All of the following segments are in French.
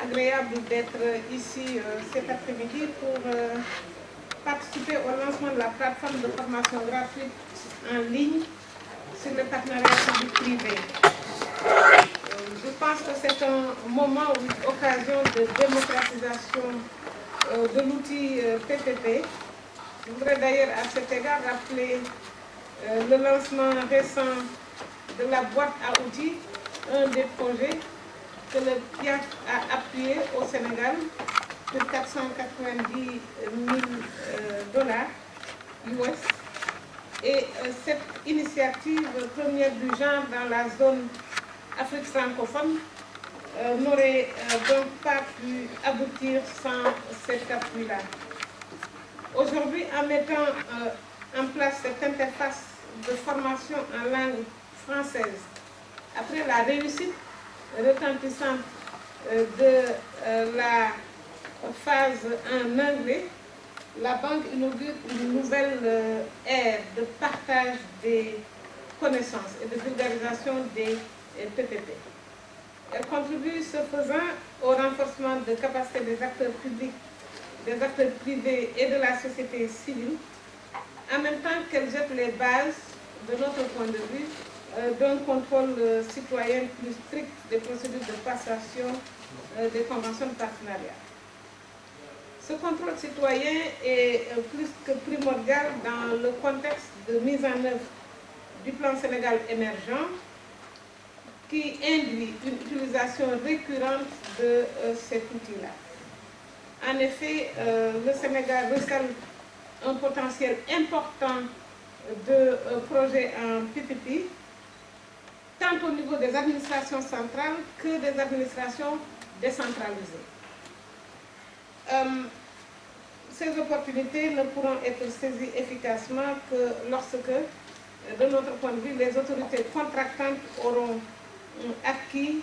agréable d'être ici cet après-midi pour participer au lancement de la plateforme de formation gratuite en ligne sur le partenariat public-privé. Je pense que c'est un moment ou une occasion de démocratisation de l'outil PPP. Je voudrais d'ailleurs à cet égard rappeler le lancement récent de la boîte à outils, un des projets que le PIAF a appuyé au Sénégal pour 490 000 dollars US. Et cette initiative première du genre dans la zone Afrique francophone n'aurait donc pas pu aboutir sans cet appui-là. Aujourd'hui, en mettant en place cette interface de formation en langue française, après la réussite retentissante de la phase en anglais, la Banque inaugure une nouvelle ère de partage des connaissances et de vulgarisation des PPP. Elle contribue ce faisant au renforcement de capacités des acteurs publics, des acteurs privés et de la société civile, en même temps qu'elle jette les bases, de notre point de vue, d'un contrôle citoyen plus strict des procédures de passation des conventions de partenariat. Ce contrôle citoyen est plus que primordial dans le contexte de mise en œuvre du plan Sénégal émergent, qui induit une utilisation récurrente de cet outil-là. En effet, le Sénégal recèle un potentiel important de projets en PPP, tant au niveau des administrations centrales que des administrations décentralisées. Ces opportunités ne pourront être saisies efficacement que lorsque, de notre point de vue, les autorités contractantes auront acquis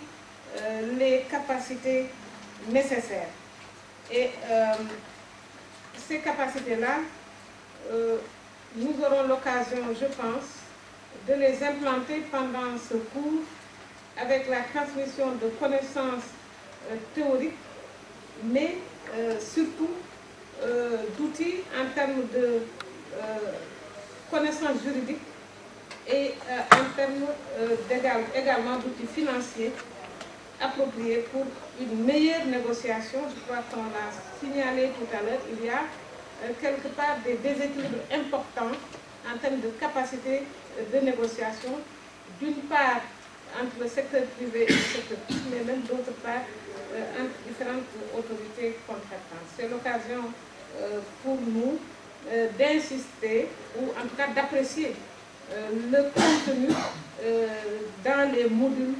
les capacités nécessaires. Et ces capacités-là, nous aurons l'occasion, je pense, de les implanter pendant ce cours avec la transmission de connaissances théoriques, mais surtout d'outils en termes de connaissances juridiques et en termes également d'outils financiers appropriés pour une meilleure négociation. Je crois qu'on l'a signalé tout à l'heure, il y a quelque part des déséquilibres importants en termes de capacité de négociation, d'une part entre le secteur privé et le secteur public, mais même d'autre part entre différentes autorités contractantes. C'est l'occasion pour nous d'insister, ou en tout cas d'apprécier le contenu dans les modules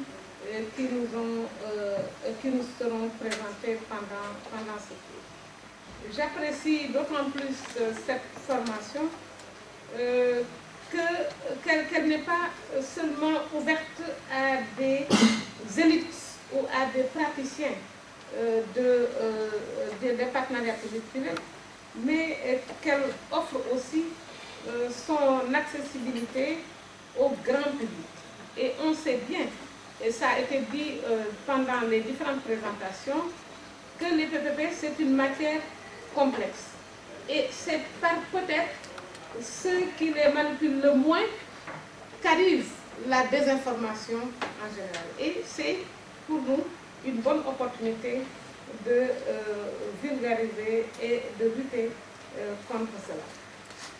qui nous seront présentés pendant ce cours. J'apprécie d'autant plus cette formation qu'elle n'est pas seulement ouverte à des élites ou à des praticiens des partenariats publics-privés, mais qu'elle offre aussi son accessibilité au grand public. Et on sait bien, et ça a été dit pendant les différentes présentations, que les PPP, c'est une matière complexe. Et c'est par peut-être ceux qui les manipulent le moins qu'arrive la désinformation en général. Et c'est pour nous une bonne opportunité de vulgariser et de lutter contre cela.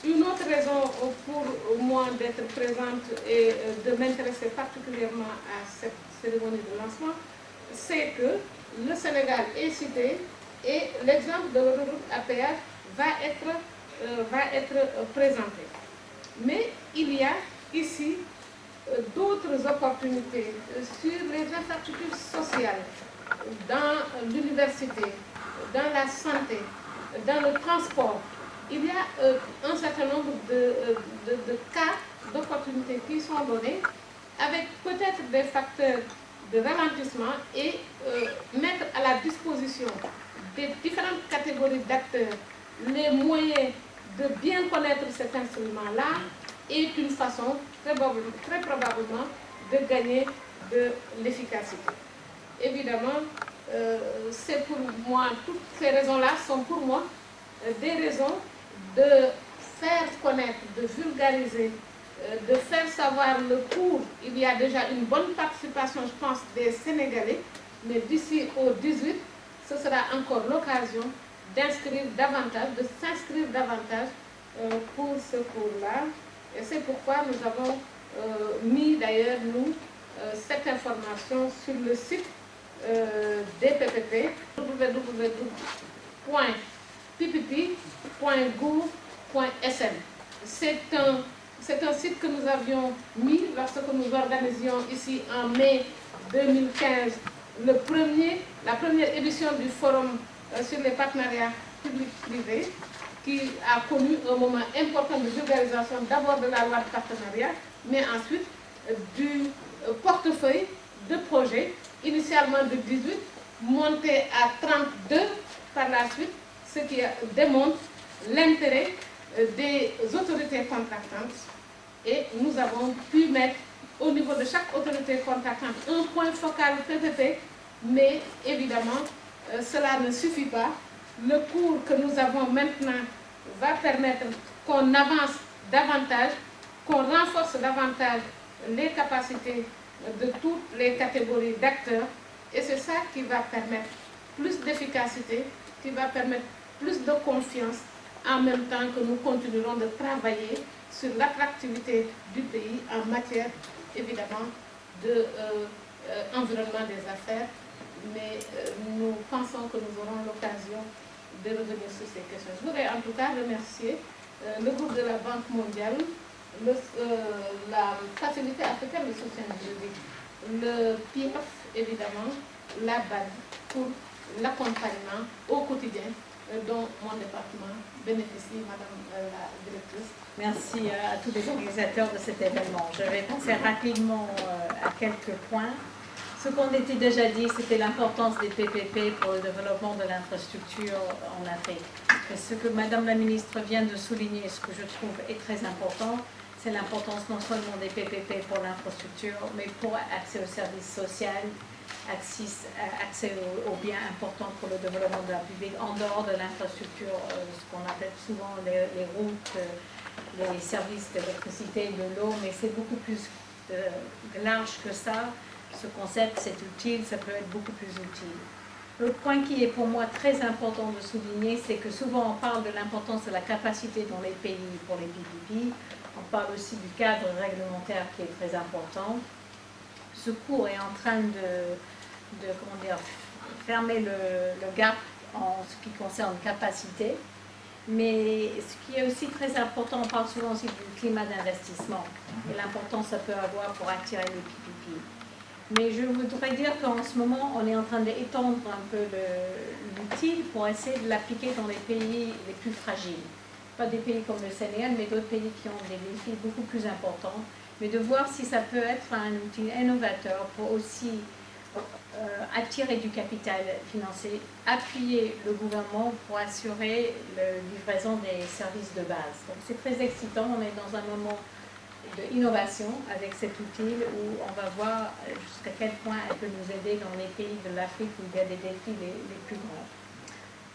Une autre raison pour moi d'être présente et de m'intéresser particulièrement à cette cérémonie de lancement, c'est que le Sénégal est cité et l'exemple de l'autoroute à péage va être présenté. Mais il y a ici d'autres opportunités sur les infrastructures sociales, dans l'université, dans la santé, dans le transport. Il y a un certain nombre de cas d'opportunités qui sont donnés avec peut-être des facteurs de ralentissement et mettre à la disposition des différentes catégories d'acteurs les moyens de bien connaître cet instrument-là est une façon très probablement de gagner de l'efficacité. Évidemment, c'est pour moi, toutes ces raisons-là sont pour moi des raisons de faire connaître, de vulgariser, de faire savoir le cours. Il y a déjà une bonne participation, je pense, des Sénégalais, mais d'ici au 18, ce sera encore l'occasion d'inscrire davantage, de s'inscrire davantage pour ce cours-là. Et c'est pourquoi nous avons mis d'ailleurs, nous, cette information sur le site des PPP, www.ppp.gouv.sn. C'est un site que nous avions mis lorsque nous organisions ici en mai 2015 la première édition du forum sur les partenariats publics-privés, qui a connu un moment important de vulgarisation d'abord de la loi de partenariat, mais ensuite du portefeuille de projets, initialement de 18, monté à 32 par la suite, ce qui démontre l'intérêt des autorités contractantes. Et nous avons pu mettre au niveau de chaque autorité contractante un point focal PPP, mais évidemment, cela ne suffit pas. Le cours que nous avons maintenant va permettre qu'on avance davantage, qu'on renforce davantage les capacités de toutes les catégories d'acteurs, et c'est ça qui va permettre plus d'efficacité, qui va permettre plus de confiance, en même temps que nous continuerons de travailler sur l'attractivité du pays en matière, évidemment, d'environnement des affaires. Mais nous pensons que nous aurons l'occasion de revenir sur ces questions. Je voudrais en tout cas remercier le groupe de la Banque mondiale, la Facilité africaine de soutien juridique, le PIF, évidemment, la BAD, pour l'accompagnement au quotidien dont mon département bénéficie, Madame la Directrice. Merci à tous les organisateurs de cet événement. Je vais passer rapidement à quelques points. Ce qu'on était déjà dit, c'était l'importance des PPP pour le développement de l'infrastructure en Afrique. Et ce que Madame la Ministre vient de souligner, ce que je trouve est très important, c'est l'importance non seulement des PPP pour l'infrastructure, mais pour accès aux services sociaux, accès aux biens importants pour le développement de la publique, en dehors de l'infrastructure, ce qu'on appelle souvent les routes, les services d'électricité, de l'eau, mais c'est beaucoup plus large que ça. Ce concept, c'est utile, ça peut être beaucoup plus utile. Le point qui est pour moi très important de souligner, c'est que souvent on parle de l'importance de la capacité dans les pays pour les PPP, on parle aussi du cadre réglementaire qui est très important. Ce cours est en train de fermer le gap en ce qui concerne capacité, mais ce qui est aussi très important, on parle souvent aussi du climat d'investissement et l'importance que ça peut avoir pour attirer les PPP. Mais je voudrais dire qu'en ce moment, on est en train d'étendre un peu l'outil pour essayer de l'appliquer dans les pays les plus fragiles. Pas des pays comme le Sénégal, mais d'autres pays qui ont des défis beaucoup plus importants. Mais de voir si ça peut être un outil innovateur pour aussi attirer du capital financier, appuyer le gouvernement pour assurer la livraison des services de base. Donc c'est très excitant, on est dans un moment d'innovation avec cet outil où on va voir jusqu'à quel point elle peut nous aider dans les pays de l'Afrique où il y a des défis les plus grands.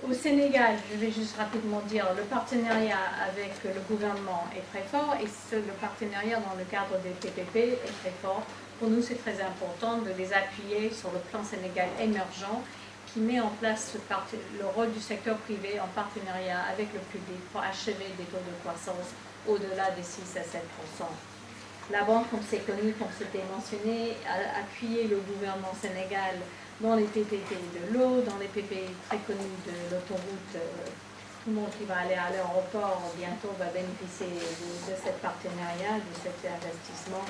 Au Sénégal, je vais juste rapidement dire, le partenariat avec le gouvernement est très fort et le partenariat dans le cadre des PPP est très fort. Pour nous, c'est très important de les appuyer sur le plan Sénégal émergent qui met en place le rôle du secteur privé en partenariat avec le public pour achever des taux de croissance au-delà des 6 à 7%. La banque, comme c'est connu, comme c'était mentionné, a appuyé le gouvernement sénégal dans les PPP de l'eau, dans les PPP très connus de l'autoroute. Tout le monde qui va aller à l'aéroport bientôt va bénéficier de ce partenariat, de cet investissement,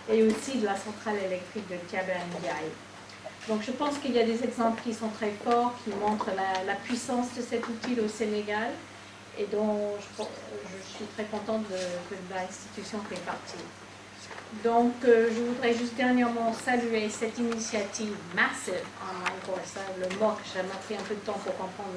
et aussi de la centrale électrique de Thiaba-Ndiaye. Donc je pense qu'il y a des exemples qui sont très forts, qui montrent la puissance de cet outil au Sénégal, et dont je suis très contente de l'institution fait partie. Donc, je voudrais juste dernièrement saluer cette initiative Massive Online Course, le mot que j'ai pris un peu de temps pour comprendre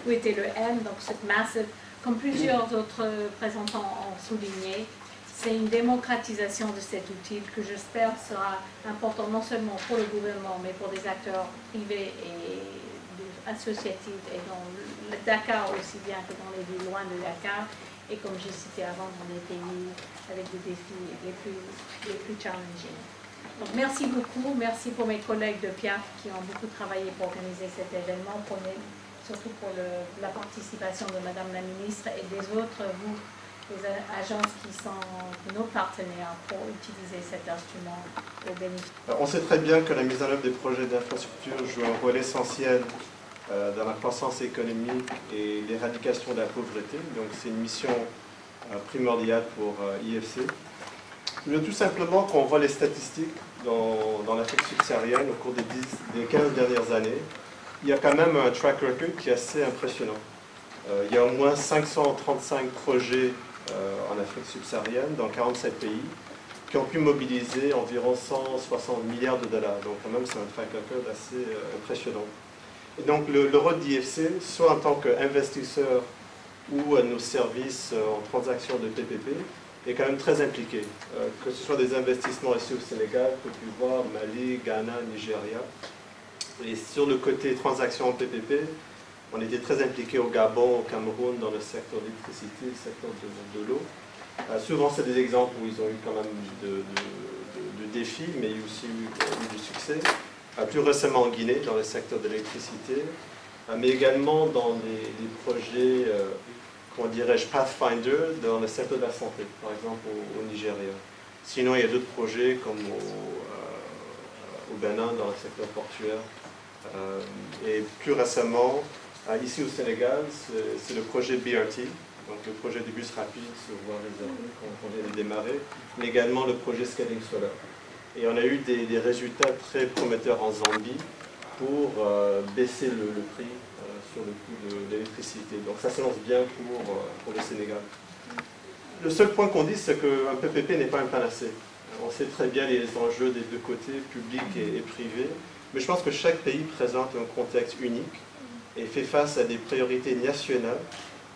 où était le M, donc cette Massive, comme plusieurs autres présentants ont souligné, c'est une démocratisation de cet outil que j'espère sera important non seulement pour le gouvernement, mais pour des acteurs privés et associatifs, et dans le Dakar aussi bien que dans les villes loin de Dakar, et comme j'ai cité avant, dans des pays avec des défis les plus challenging. Donc merci beaucoup, merci pour mes collègues de PIAF qui ont beaucoup travaillé pour organiser cet événement, surtout pour la participation de Madame la Ministre et des autres, vous, les agences qui sont nos partenaires pour utiliser cet instrument au bénéfice. On sait très bien que la mise en œuvre des projets d'infrastructure joue un rôle essentiel dans la croissance économique et l'éradication de la pauvreté. Donc c'est une mission primordiale pour IFC. Mais tout simplement, quand on voit les statistiques dans l'Afrique subsaharienne au cours des 15 dernières années, il y a quand même un track record qui est assez impressionnant. Il y a au moins 535 projets en Afrique subsaharienne, dans 47 pays, qui ont pu mobiliser environ 160 milliards de dollars. Donc quand même, c'est un track record assez impressionnant. Et donc le rôle d'IFC, soit en tant qu'investisseur ou à nos services en transactions de PPP, est quand même très impliqué. Que ce soit des investissements ici au Sénégal, Côte d'Ivoire, Mali, Ghana, Nigeria. Et sur le côté transactions en PPP, on était très impliqué au Gabon, au Cameroun, dans le secteur de l'électricité, le secteur de l'eau. Souvent, c'est des exemples où ils ont eu quand même de défis, mais il y a aussi eu du succès. Plus récemment en Guinée, dans le secteur de l'électricité, mais également dans des projets, comment dirais-je, Pathfinder, dans le secteur de la santé, par exemple au Nigeria. Sinon, il y a d'autres projets comme au Bénin, dans le secteur portuaire. Et plus récemment, ici au Sénégal, c'est le projet BRT, donc le projet de bus rapide sur voie réservée qu'on vient de démarrer, mais également le projet Scaling Solar. Et on a eu des résultats très prometteurs en Zambie pour baisser le prix sur le coût de l'électricité. Donc ça s'annonce bien pour le Sénégal. Le seul point qu'on dit, c'est qu'un PPP n'est pas un panacée. On sait très bien les enjeux des deux côtés, public et privé, mais je pense que chaque pays présente un contexte unique et fait face à des priorités nationales.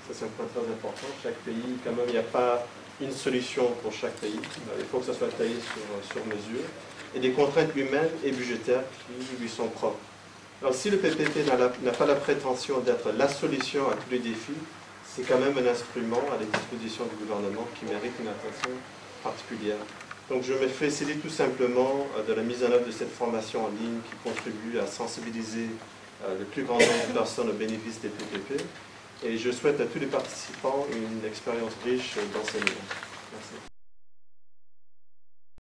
Ça, c'est un point très important. Chaque pays, quand même, il n'y a pas une solution pour chaque pays. Il faut que ça soit taillé sur mesure. Et des contraintes humaines et budgétaires qui lui sont propres. Alors, si le PPP n'a pas la prétention d'être la solution à tous les défis, c'est quand même un instrument à la disposition du gouvernement qui mérite une attention particulière. Donc, je me félicite tout simplement de la mise en œuvre de cette formation en ligne qui contribue à sensibiliser le plus grand nombre de personnes au bénéfice des PPP. Et je souhaite à tous les participants une expérience riche d'enseignement. Merci.